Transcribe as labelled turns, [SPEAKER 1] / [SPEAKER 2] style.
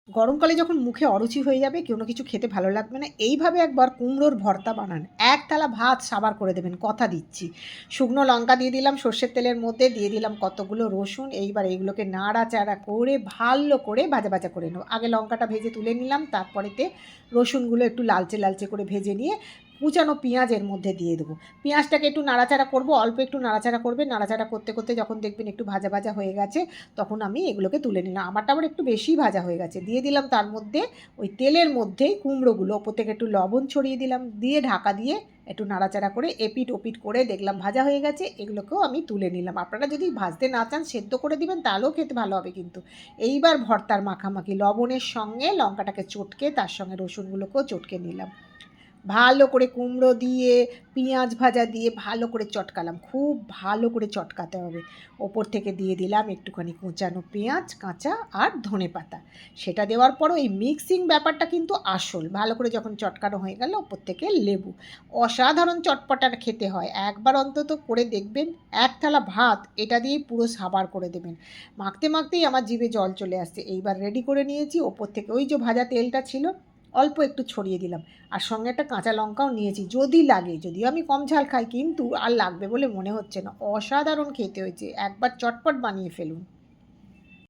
[SPEAKER 1] গরমকালে যখন মুখে অরুচি হয়ে যাবে, কোনো কিছু খেতে ভালো লাগবে না, এইভাবে একবার কুমড়োর ভর্তা বানান। ১ থালা ভাত সাবার করে দেবেন, কথা দিচ্ছি। শুকনো লঙ্কা দিয়ে দিলাম সর্ষের তেলের মধ্যে, দিয়ে দিলাম কতগুলো রসুন। এইবার এইগুলোকে নাড়াচাড়া করে ভালো করে ভাজা, ভাজা করে নেব। আগে লঙ্কাটা ভেজে তুলে নিলাম, তারপরেতে রসুনগুলো একটু লালচে, লালচে করে ভেজে নিয়ে কুচানো পেঁয়াজ এর মধ্যে দিয়ে দেবো। পেঁয়াজটাকে একটু নাড়াচাড়া করব, অল্প একটু নাড়াচাড়া করবেন। নাড়াচাড়া করতে, করতে যখন দেখবেন একটু ভাজা, ভাজা হয়ে গেছে, তখন আমি এগুলোকে তুলে নিলাম। আমারটা আবার একটু বেশিই ভাজা হয়ে গেছে। দিয়ে দিলাম তার মধ্যে ওই তেলের মধ্যেই কুমড়োগুলো, ওপর থেকে একটু লবণ ছড়িয়ে দিলাম, দিয়ে ঢাকা দিয়ে একটু নাড়াচাড়া করে এপিঠ ওপিঠ করে দেখলাম ভাজা হয়ে গেছে, এগুলোকেও আমি তুলে নিলাম। আপনারা যদি ভাজতে না চান সেদ্ধ করে দিবেন, তাহলেও খেতে ভালো হবে কিন্তু। এইবার ভর্তার মাখামাখি লবণের সঙ্গে লঙ্কাটাকে চটকে তার সঙ্গে রসুনগুলোকেও চটকে নিলাম। ভালো করে কুমড়ো দিয়ে, পেঁয়াজ ভাজা দিয়ে ভালো করে চটকালাম। খুব ভালো করে চটকাতে হবে। ওপর থেকে দিয়ে দিলাম একটুখানি কুচানো পেঁয়াজ কাঁচা আর ধনেপাতা। সেটা দেওয়ার পরও এই মিক্সিং ব্যাপারটা কিন্তু আসল। ভালো করে যখন চটকানো হয়ে গেল, ওপর থেকে লেবু। অসাধারণ চটপটা খেতে হয়। একবার অন্তত করে দেখবেন। ১ থালা ভাত এটা দিয়েই পুরো সাবার করে দেবেন। মাখতে, মাখতেই আমার জিভে জল চলে আসছে। এইবার রেডি করে নিয়েছি। ওপর থেকে ওই যে ভাজা তেলটা ছিল, অল্প একটু ছড়িয়ে দিলাম। আর সঙ্গে একটা কাঁচা লঙ্কাও নিয়েছি যদি লাগে, যদিও আমি কম ঝাল খাই, কিন্তু আর লাগবে বলে মনে হচ্ছে না। অসাধারণ খেতে হয়েছে, একবার চটপট বানিয়ে ফেলুন।